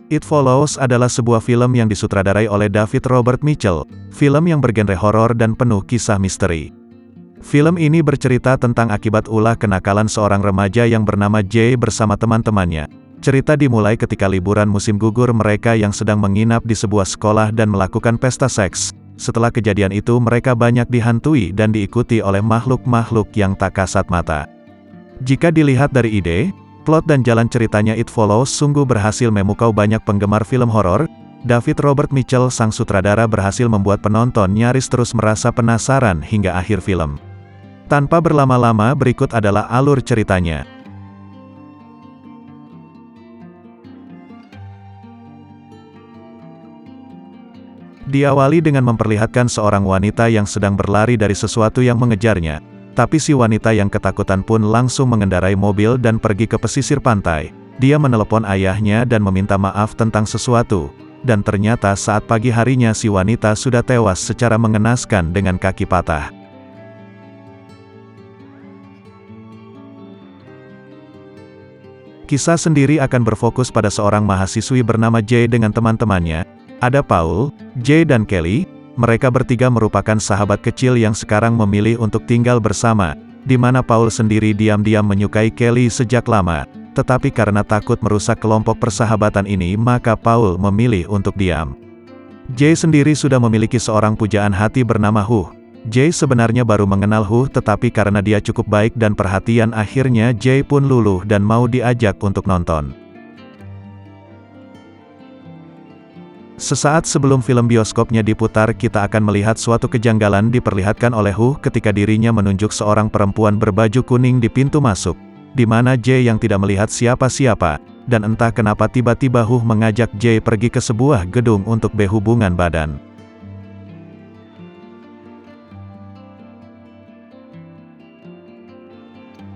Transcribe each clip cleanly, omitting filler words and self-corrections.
It Follows adalah sebuah film yang disutradarai oleh David Robert Mitchell, film yang bergenre horor dan penuh kisah misteri. Film ini bercerita tentang akibat ulah kenakalan seorang remaja yang bernama Jay bersama teman-temannya. Cerita dimulai ketika liburan musim gugur mereka yang sedang menginap di sebuah sekolah dan melakukan pesta seks. Setelah kejadian itu mereka banyak dihantui dan diikuti oleh makhluk-makhluk yang tak kasat mata. Jika dilihat dari ide, plot dan jalan ceritanya It Follows sungguh berhasil memukau banyak penggemar film horor. David Robert Mitchell sang sutradara berhasil membuat penonton nyaris terus merasa penasaran hingga akhir film. Tanpa berlama-lama berikut adalah alur ceritanya. Diawali dengan memperlihatkan seorang wanita yang sedang berlari dari sesuatu yang mengejarnya. Tapi si wanita yang ketakutan pun langsung mengendarai mobil dan pergi ke pesisir pantai. Dia menelepon ayahnya dan meminta maaf tentang sesuatu. Dan ternyata saat pagi harinya si wanita sudah tewas secara mengenaskan dengan kaki patah. Kisah sendiri akan berfokus pada seorang mahasiswi bernama Jay dengan teman-temannya. Ada Paul, Jay dan Kelly. Mereka bertiga merupakan sahabat kecil yang sekarang memilih untuk tinggal bersama, di mana Paul sendiri diam-diam menyukai Kelly sejak lama. Tetapi karena takut merusak kelompok persahabatan ini, maka Paul memilih untuk diam. Jay sendiri sudah memiliki seorang pujaan hati bernama Huh. Jay sebenarnya baru mengenal Huh, tetapi karena dia cukup baik dan perhatian, akhirnya Jay pun luluh dan mau diajak untuk nonton. Sesaat sebelum film bioskopnya diputar, kita akan melihat suatu kejanggalan diperlihatkan oleh Huh ketika dirinya menunjuk seorang perempuan berbaju kuning di pintu masuk, di mana Jay yang tidak melihat siapa-siapa, dan entah kenapa tiba-tiba Huh mengajak Jay pergi ke sebuah gedung untuk berhubungan badan.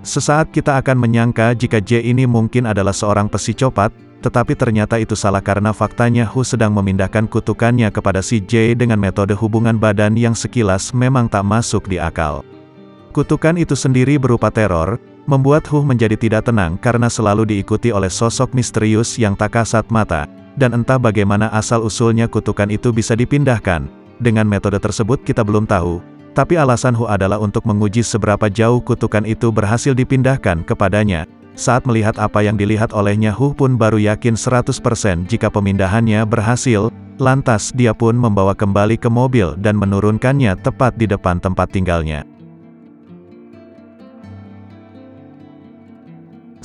Sesaat kita akan menyangka jika Jay ini mungkin adalah seorang psikopat, tetapi ternyata itu salah karena faktanya Huh sedang memindahkan kutukannya kepada si Jay dengan metode hubungan badan yang sekilas memang tak masuk di akal. Kutukan itu sendiri berupa teror, membuat Huh menjadi tidak tenang karena selalu diikuti oleh sosok misterius yang tak kasat mata, dan entah bagaimana asal-usulnya kutukan itu bisa dipindahkan. Dengan metode tersebut kita belum tahu, tapi alasan Huh adalah untuk menguji seberapa jauh kutukan itu berhasil dipindahkan kepadanya. Saat melihat apa yang dilihat olehnya, Huh pun baru yakin 100% jika pemindahannya berhasil. Lantas dia pun membawa kembali ke mobil dan menurunkannya tepat di depan tempat tinggalnya.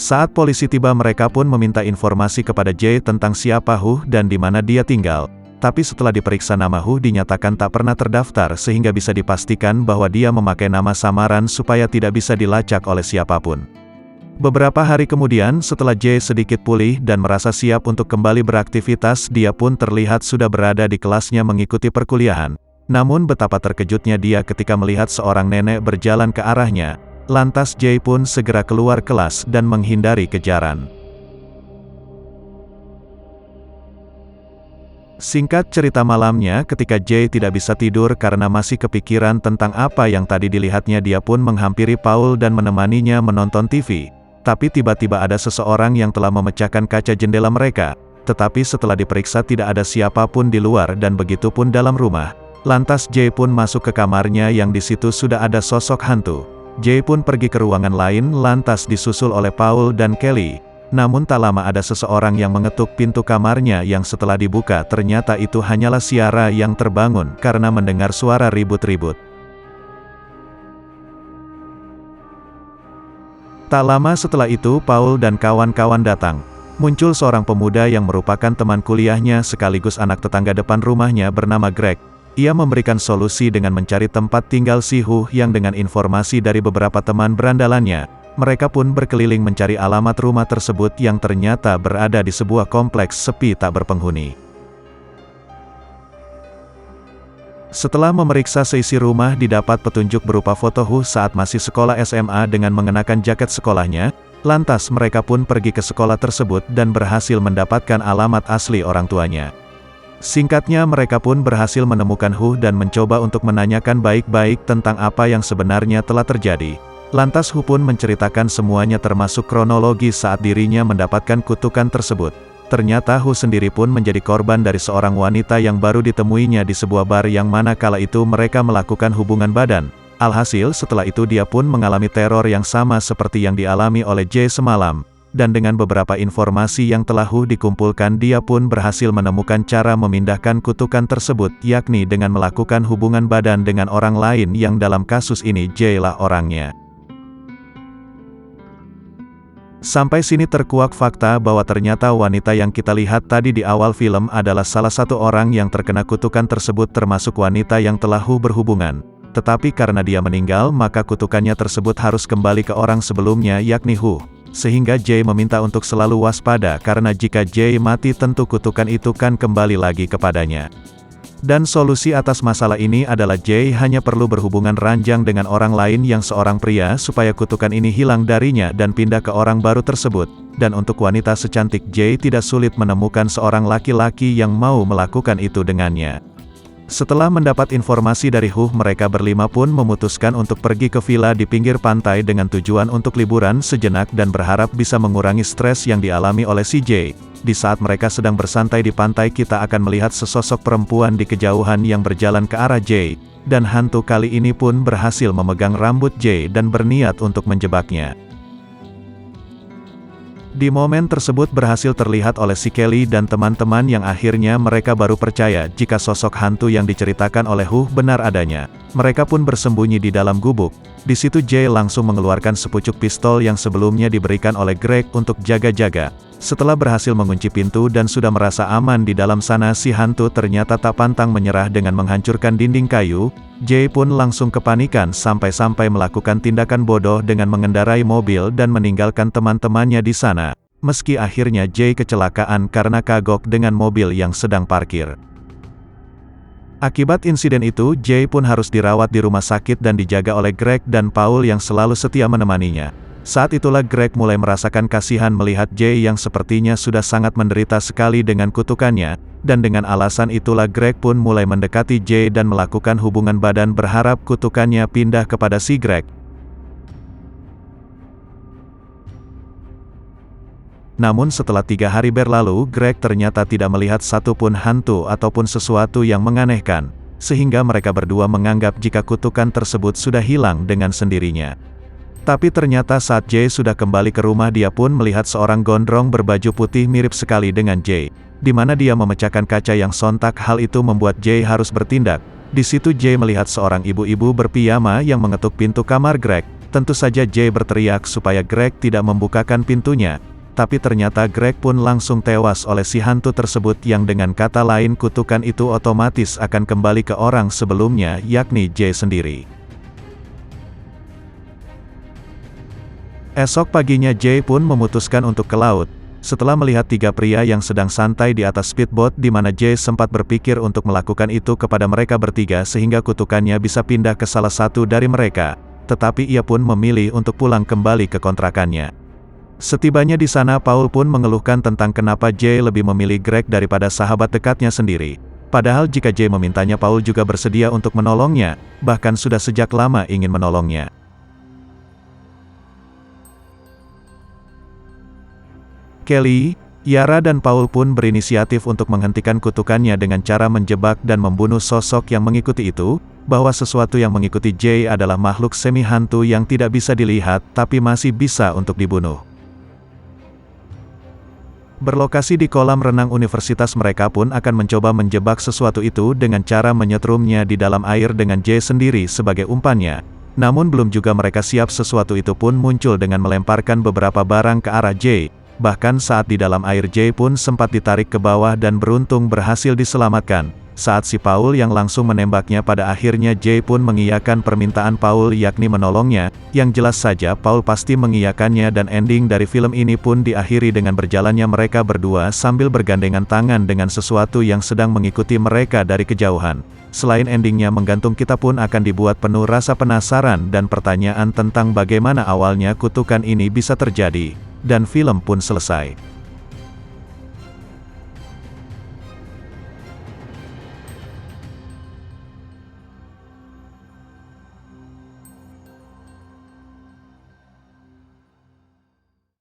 Saat polisi tiba, mereka pun meminta informasi kepada Jay tentang siapa Huh dan di mana dia tinggal. Tapi setelah diperiksa, nama Huh dinyatakan tak pernah terdaftar sehingga bisa dipastikan bahwa dia memakai nama samaran supaya tidak bisa dilacak oleh siapapun. Beberapa hari kemudian, setelah Jay sedikit pulih dan merasa siap untuk kembali beraktivitas, dia pun terlihat sudah berada di kelasnya mengikuti perkuliahan. Namun betapa terkejutnya dia ketika melihat seorang nenek berjalan ke arahnya. Lantas Jay pun segera keluar kelas dan menghindari kejaran. Singkat cerita, malamnya ketika Jay tidak bisa tidur karena masih kepikiran tentang apa yang tadi dilihatnya, dia pun menghampiri Paul dan menemaninya menonton TV. Tapi tiba-tiba ada seseorang yang telah memecahkan kaca jendela mereka. Tetapi setelah diperiksa tidak ada siapapun di luar dan begitu pun dalam rumah. Lantas Jay pun masuk ke kamarnya yang di situ sudah ada sosok hantu. Jay pun pergi ke ruangan lain, lantas disusul oleh Paul dan Kelly. Namun tak lama ada seseorang yang mengetuk pintu kamarnya yang setelah dibuka ternyata itu hanyalah Ciara yang terbangun karena mendengar suara ribut-ribut. Tak lama setelah itu Paul dan kawan-kawan datang. Muncul seorang pemuda yang merupakan teman kuliahnya sekaligus anak tetangga depan rumahnya bernama Greg. Ia memberikan solusi dengan mencari tempat tinggal si Huh yang dengan informasi dari beberapa teman berandalannya. Mereka pun berkeliling mencari alamat rumah tersebut yang ternyata berada di sebuah kompleks sepi tak berpenghuni. Setelah memeriksa seisi rumah, didapat petunjuk berupa foto Huh saat masih sekolah SMA dengan mengenakan jaket sekolahnya. Lantas mereka pun pergi ke sekolah tersebut dan berhasil mendapatkan alamat asli orang tuanya. Singkatnya, mereka pun berhasil menemukan Huh dan mencoba untuk menanyakan baik-baik tentang apa yang sebenarnya telah terjadi. Lantas Huh pun menceritakan semuanya termasuk kronologi saat dirinya mendapatkan kutukan tersebut. Ternyata Hu sendiri pun menjadi korban dari seorang wanita yang baru ditemuinya di sebuah bar yang mana kala itu mereka melakukan hubungan badan. Alhasil setelah itu dia pun mengalami teror yang sama seperti yang dialami oleh Jae semalam. Dan dengan beberapa informasi yang telah Hu dikumpulkan, dia pun berhasil menemukan cara memindahkan kutukan tersebut, yakni dengan melakukan hubungan badan dengan orang lain yang dalam kasus ini Jae lah orangnya. Sampai sini terkuak fakta bahwa ternyata wanita yang kita lihat tadi di awal film adalah salah satu orang yang terkena kutukan tersebut, termasuk wanita yang telah Hu berhubungan. Tetapi karena dia meninggal, maka kutukannya tersebut harus kembali ke orang sebelumnya, yakni Hu. Sehingga Jae meminta untuk selalu waspada karena jika Jae mati tentu kutukan itu kan kembali lagi kepadanya. Dan solusi atas masalah ini adalah Jae hanya perlu berhubungan ranjang dengan orang lain yang seorang pria supaya kutukan ini hilang darinya dan pindah ke orang baru tersebut. Dan untuk wanita secantik Jae tidak sulit menemukan seorang laki-laki yang mau melakukan itu dengannya. Setelah mendapat informasi dari Hu, mereka berlima pun memutuskan untuk pergi ke villa di pinggir pantai dengan tujuan untuk liburan sejenak dan berharap bisa mengurangi stres yang dialami oleh si Jae. Di saat mereka sedang bersantai di pantai, kita akan melihat sesosok perempuan di kejauhan yang berjalan ke arah Jae, dan hantu kali ini pun berhasil memegang rambut Jae dan berniat untuk menjebaknya. Di momen tersebut berhasil terlihat oleh si Kelly dan teman-teman yang akhirnya mereka baru percaya jika sosok hantu yang diceritakan oleh Hu benar adanya. Mereka pun bersembunyi di dalam gubuk. Di situ Jae langsung mengeluarkan sepucuk pistol yang sebelumnya diberikan oleh Greg untuk jaga-jaga. Setelah berhasil mengunci pintu dan sudah merasa aman di dalam sana, si hantu ternyata tak pantang menyerah dengan menghancurkan dinding kayu. Jae pun langsung kepanikan sampai-sampai melakukan tindakan bodoh dengan mengendarai mobil dan meninggalkan teman-temannya di sana. Meski akhirnya Jae kecelakaan karena kagok dengan mobil yang sedang parkir. Akibat insiden itu, Jae pun harus dirawat di rumah sakit dan dijaga oleh Greg dan Paul yang selalu setia menemaninya. Saat itulah Greg mulai merasakan kasihan melihat Jae yang sepertinya sudah sangat menderita sekali dengan kutukannya, dan dengan alasan itulah Greg pun mulai mendekati Jae dan melakukan hubungan badan berharap kutukannya pindah kepada si Greg. Namun setelah 3 hari berlalu, Greg ternyata tidak melihat satupun hantu ataupun sesuatu yang menganehkan, sehingga mereka berdua menganggap jika kutukan tersebut sudah hilang dengan sendirinya. Tapi ternyata saat Jae sudah kembali ke rumah, dia pun melihat seorang gondrong berbaju putih mirip sekali dengan Jae, di mana dia memecahkan kaca yang sontak. Hal itu membuat Jae harus bertindak. Di situ Jae melihat seorang ibu-ibu berpiyama yang mengetuk pintu kamar Greg. Tentu saja Jae berteriak supaya Greg tidak membukakan pintunya. Tapi ternyata Greg pun langsung tewas oleh si hantu tersebut, yang dengan kata lain kutukan itu otomatis akan kembali ke orang sebelumnya, yakni Jae sendiri. Esok paginya Jae pun memutuskan untuk ke laut. Setelah melihat 3 pria yang sedang santai di atas speedboat, di mana Jae sempat berpikir untuk melakukan itu kepada mereka bertiga sehingga kutukannya bisa pindah ke salah satu dari mereka. Tetapi ia pun memilih untuk pulang kembali ke kontrakannya. Setibanya di sana, Paul pun mengeluhkan tentang kenapa Jae lebih memilih Greg daripada sahabat dekatnya sendiri. Padahal jika Jae memintanya, Paul juga bersedia untuk menolongnya, bahkan sudah sejak lama ingin menolongnya. Kelly, Yara dan Paul pun berinisiatif untuk menghentikan kutukannya dengan cara menjebak dan membunuh sosok yang mengikuti itu, bahwa sesuatu yang mengikuti Jae adalah makhluk semi hantu yang tidak bisa dilihat tapi masih bisa untuk dibunuh. Berlokasi di kolam renang universitas, mereka pun akan mencoba menjebak sesuatu itu dengan cara menyetrumnya di dalam air dengan Jae sendiri sebagai umpannya. Namun belum juga mereka siap, sesuatu itu pun muncul dengan melemparkan beberapa barang ke arah Jae. Bahkan saat di dalam air, Jae pun sempat ditarik ke bawah dan beruntung berhasil diselamatkan. Saat si Paul yang langsung menembaknya, pada akhirnya Jae pun mengiyakan permintaan Paul, yakni menolongnya. Yang jelas saja Paul pasti mengiyakannya, dan ending dari film ini pun diakhiri dengan berjalannya mereka berdua sambil bergandengan tangan dengan sesuatu yang sedang mengikuti mereka dari kejauhan. Selain endingnya menggantung, kita pun akan dibuat penuh rasa penasaran dan pertanyaan tentang bagaimana awalnya kutukan ini bisa terjadi. Dan film pun selesai.